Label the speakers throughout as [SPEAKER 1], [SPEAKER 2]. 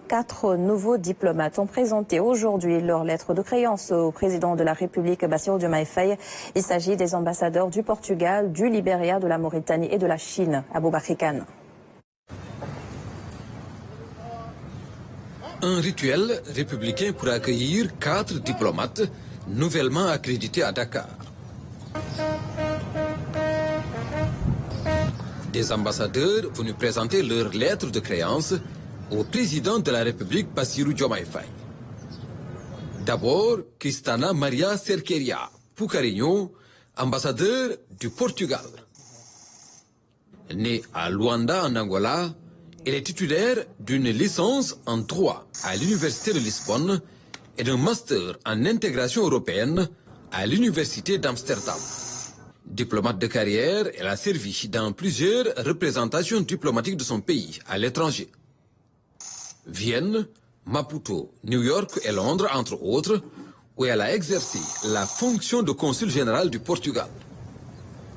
[SPEAKER 1] 4 nouveaux diplomates ont présenté aujourd'hui leur lettre de créance au président de la République, Bassirou Diomaye Faye. Il s'agit des ambassadeurs du Portugal, du Libéria, de la Mauritanie et de la Chine. Aboubakry Kane.
[SPEAKER 2] Un rituel républicain pour accueillir 4 diplomates nouvellement accrédités à Dakar. Des ambassadeurs venus présenter leur lettre de créance au président de la République, Bassirou Diomaye Faye. D'abord, Cristana Maria Cerqueira Pucarinho, ambassadeur du Portugal. Née à Luanda, en Angola, elle est titulaire d'une licence en droit à l'Université de Lisbonne et d'un master en intégration européenne à l'Université d'Amsterdam. Diplomate de carrière, elle a servi dans plusieurs représentations diplomatiques de son pays à l'étranger. Vienne, Maputo, New York et Londres, entre autres, où elle a exercé la fonction de consul général du Portugal.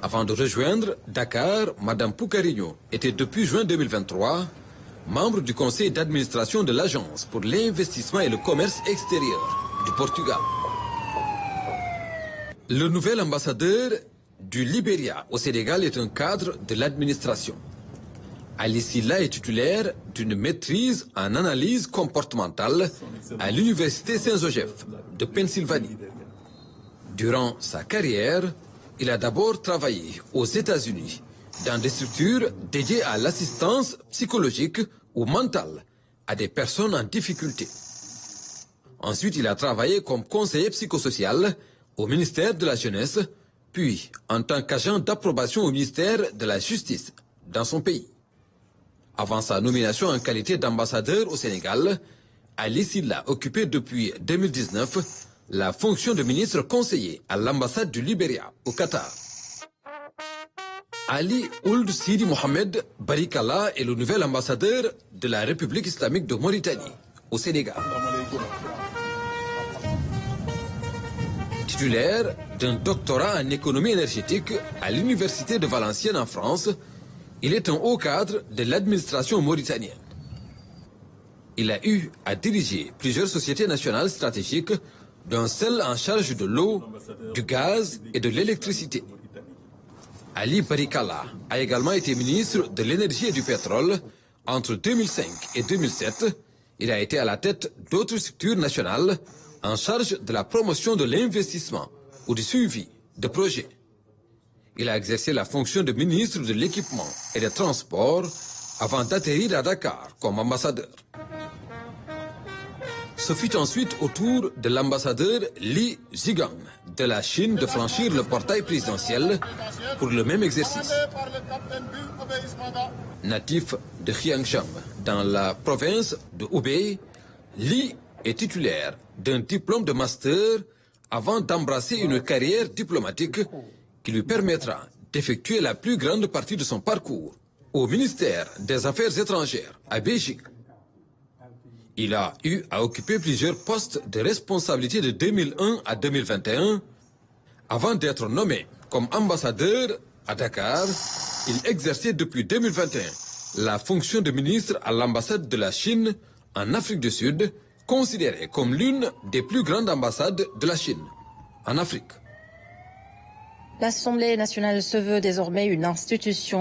[SPEAKER 2] Avant de rejoindre Dakar, Madame Pucarinho était depuis juin 2023 membre du conseil d'administration de l'Agence pour l'investissement et le commerce extérieur du Portugal. Le nouvel ambassadeur du Libéria au Sénégal est un cadre de l'administration. Ali Silla est titulaire d'une maîtrise en analyse comportementale à l'Université Saint-Joseph de Pennsylvanie. Durant sa carrière, il a d'abord travaillé aux États-Unis dans des structures dédiées à l'assistance psychologique ou mentale à des personnes en difficulté. Ensuite, il a travaillé comme conseiller psychosocial au ministère de la Jeunesse, puis en tant qu'agent d'approbation au ministère de la Justice dans son pays. Avant sa nomination en qualité d'ambassadeur au Sénégal, Ali Silla occupait depuis 2019 la fonction de ministre conseiller à l'ambassade du Libéria au Qatar. Ali Ould Sidi Mohamed Barikalla est le nouvel ambassadeur de la République islamique de Mauritanie au Sénégal. Titulaire d'un doctorat en économie énergétique à l'Université de Valenciennes en France, il est un haut cadre de l'administration mauritanienne. Il a eu à diriger plusieurs sociétés nationales stratégiques, dont celle en charge de l'eau, du gaz et de l'électricité. Ali Barikalla a également été ministre de l'énergie et du pétrole entre 2005 et 2007. Il a été à la tête d'autres structures nationales en charge de la promotion de l'investissement ou du suivi de projets. Il a exercé la fonction de ministre de l'équipement et des transports avant d'atterrir à Dakar comme ambassadeur. Ce fut ensuite au tour de l'ambassadeur Li Zigang de la Chine de franchir le portail présidentiel pour le même exercice. Natif de Jiangshang, dans la province de Hubei, Li est titulaire d'un diplôme de master avant d'embrasser une carrière diplomatique qui lui permettra d'effectuer la plus grande partie de son parcours au ministère des Affaires étrangères à Beijing. Il a eu à occuper plusieurs postes de responsabilité de 2001 à 2021. Avant d'être nommé comme ambassadeur à Dakar, il exerçait depuis 2021 la fonction de ministre à l'ambassade de la Chine en Afrique du Sud, considérée comme l'une des plus grandes ambassades de la Chine en Afrique.
[SPEAKER 1] L'Assemblée nationale se veut désormais une institution